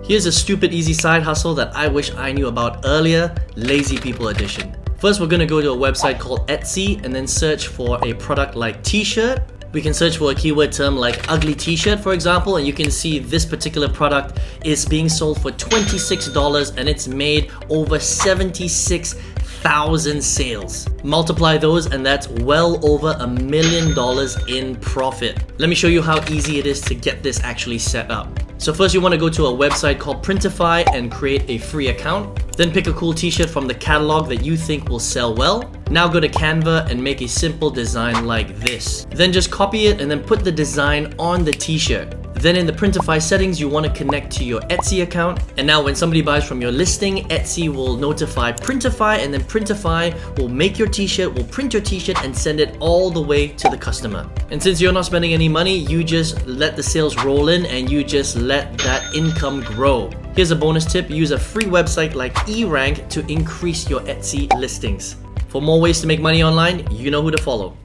Here's a stupid easy side hustle that I wish I knew about earlier, Lazy People Edition. First, we're gonna go to a website called Etsy and then search for a product like t-shirt. We can search for a keyword term like ugly t-shirt, for example, and you can see this particular product is being sold for $26 and it's made over 76,000 sales. Multiply those and that's well over $1 million in profit. Let me show you how easy it is to get this actually set up. So first you want to go to a website called Printify and create a free account. Then pick a cool t-shirt from the catalog that you think will sell well. Now go to Canva and make a simple design like this. Then just copy it and then put the design on the t-shirt. Then in the Printify settings, you want to connect to your Etsy account. And now when somebody buys from your listing, Etsy will notify Printify and then Printify will make your t-shirt, will print your t-shirt and send it all the way to the customer. And since you're not spending any money, you just let the sales roll in and you just let that income grow. Here's a bonus tip, use a free website like eRank to increase your Etsy listings. For more ways to make money online, you know who to follow.